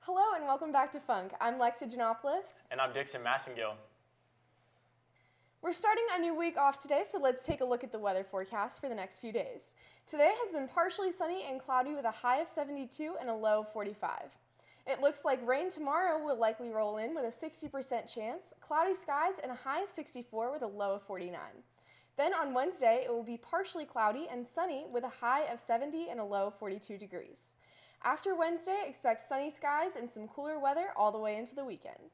Hello and welcome back to Func. I'm Lexi Janopoulos. And I'm Dixon Massengill. We're starting a new week off today, so let's take a look at the weather forecast for the next few days. Today has been partially sunny and cloudy with a high of 72 and a low of 45. It looks like rain tomorrow will likely roll in with a 60% chance, cloudy skies and a high of 64 with a low of 49. Then on Wednesday, it will be partially cloudy and sunny with a high of 70 and a low of 42 degrees. After Wednesday, expect sunny skies and some cooler weather all the way into the weekend.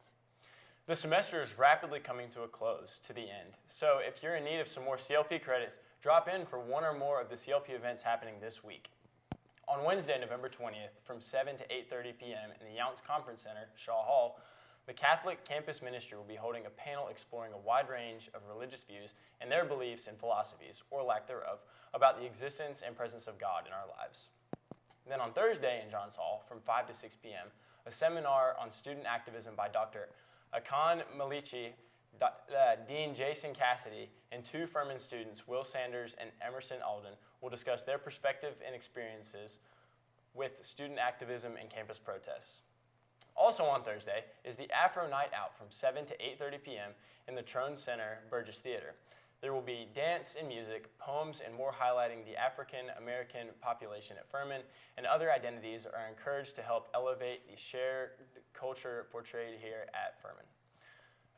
The semester is rapidly coming to a close, to the end. So if you're in need of some more CLP credits, drop in for one or more of the CLP events happening this week. On Wednesday, November 20th, from 7 to 8:30 p.m. in the Younts Conference Center, Shaw Hall, the Catholic Campus Ministry will be holding a panel exploring a wide range of religious views and their beliefs and philosophies, or lack thereof, about the existence and presence of God in our lives. Then on Thursday in Johns Hall, from 5 to 6 p.m., a seminar on student activism by Dr. Akan Malichi, Dean Jason Cassidy, and two Furman students, Will Sanders and Emerson Alden, will discuss their perspective and experiences with student activism and campus protests. Also on Thursday is the Afro Night Out from 7 to 8:30 p.m. in the Trone Center Burgess Theater. There will be dance and music, poems, and more highlighting the African American population at Furman, and other identities are encouraged to help elevate the shared culture portrayed here at Furman.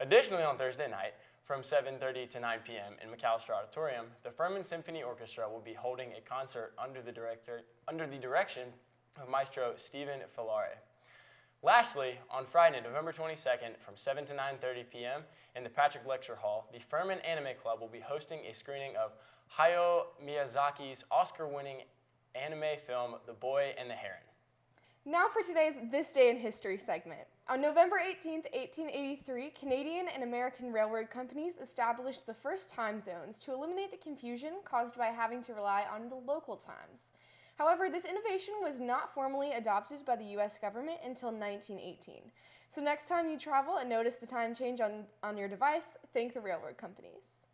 Additionally, on Thursday night, from 7:30 to 9 p.m. in McAllister Auditorium, the Furman Symphony Orchestra will be holding a concert under the direction of Maestro Stephen Filare. Lastly, on Friday, November 22nd, from 7 to 9:30 p.m. in the Patrick Lecture Hall, the Furman Anime Club will be hosting a screening of Hayao Miyazaki's Oscar-winning anime film, The Boy and the Heron. Now for today's This Day in History segment. On November 18th, 1883, Canadian and American railroad companies established the first time zones to eliminate the confusion caused by having to rely on the local times. However, this innovation was not formally adopted by the U.S. government until 1918. So next time you travel and notice the time change on your device, thank the railroad companies.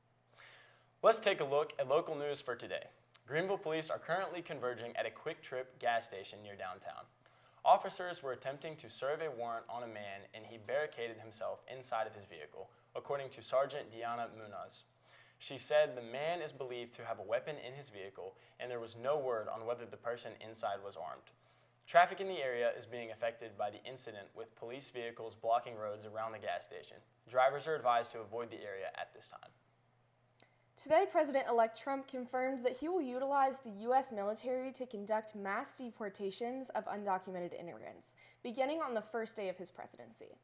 Let's take a look at local news for today. Greenville police are currently converging at a Quick Trip gas station near downtown. Officers were attempting to serve a warrant on a man and he barricaded himself inside of his vehicle, according to Sergeant Diana Munoz. She said the man is believed to have a weapon in his vehicle, and there was no word on whether the person inside was armed. Traffic in the area is being affected by the incident, with police vehicles blocking roads around the gas station. Drivers are advised to avoid the area at this time. Today, President-elect Trump confirmed that he will utilize the U.S. military to conduct mass deportations of undocumented immigrants, beginning on the first day of his presidency.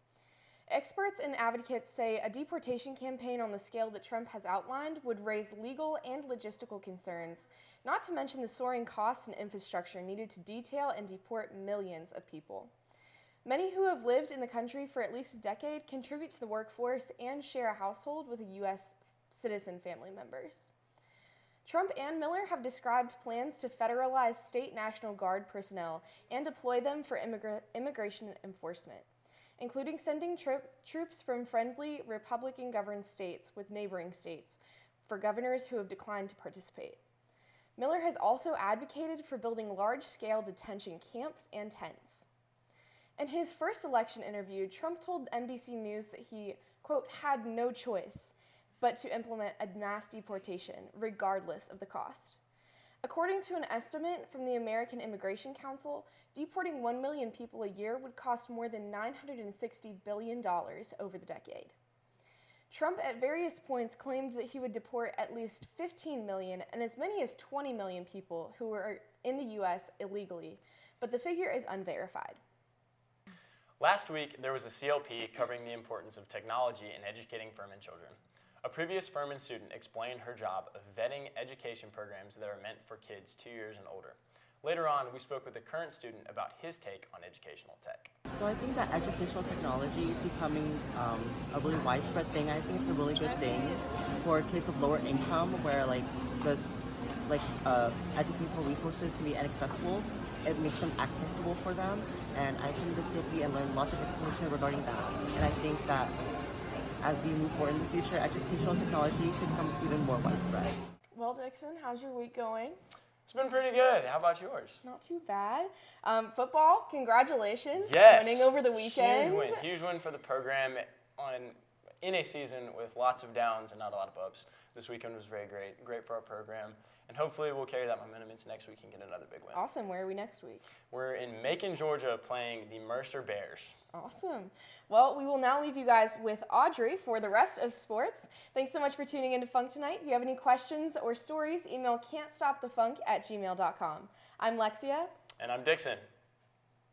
Experts and advocates say a deportation campaign on the scale that Trump has outlined would raise legal and logistical concerns, not to mention the soaring costs and infrastructure needed to detail and deport millions of people. Many who have lived in the country for at least a decade contribute to the workforce and share a household with U.S. citizen family members. Trump and Miller have described plans to federalize state National Guard personnel and deploy them for immigration enforcement, including sending troops from friendly Republican-governed states with neighboring states for governors who have declined to participate. Miller has also advocated for building large-scale detention camps and tents. In his first election interview, Trump told NBC News that he, quote, had no choice but to implement a mass deportation, regardless of the cost. According to an estimate from the American Immigration Council, deporting 1 million people a year would cost more than $960 billion over the decade. Trump at various points claimed that he would deport at least 15 million and as many as 20 million people who were in the U.S. illegally, but the figure is unverified. Last week, there was a CLP covering the importance of technology in educating Furman children. A previous Furman student explained her job of vetting education programs that are meant for kids 2 years and older. Later on, we spoke with a current student about his take on educational tech. So I think that educational technology is becoming a really widespread thing. I think it's a really good thing for kids of lower income where educational resources can be inaccessible. It makes them accessible for them, and I attended the CLP and learned lots of information regarding that. And I think that as we move forward in the future, educational technology should become even more widespread. Well, Dixon, how's your week going? It's been pretty good. How about yours? Not too bad. Football, congratulations. Yes. Winning over the weekend. Huge win for the program in a season with lots of downs and not a lot of ups. This weekend was very great for our program. And hopefully we'll carry that momentum into next week and get another big win. Awesome. Where are we next week? We're in Macon, Georgia, playing the Mercer Bears. Awesome. Well, we will now leave you guys with Audrey for the rest of sports. Thanks so much for tuning into Func tonight. If you have any questions or stories, email can'tstopthefunk@gmail.com. I'm Lexia. And I'm Dixon.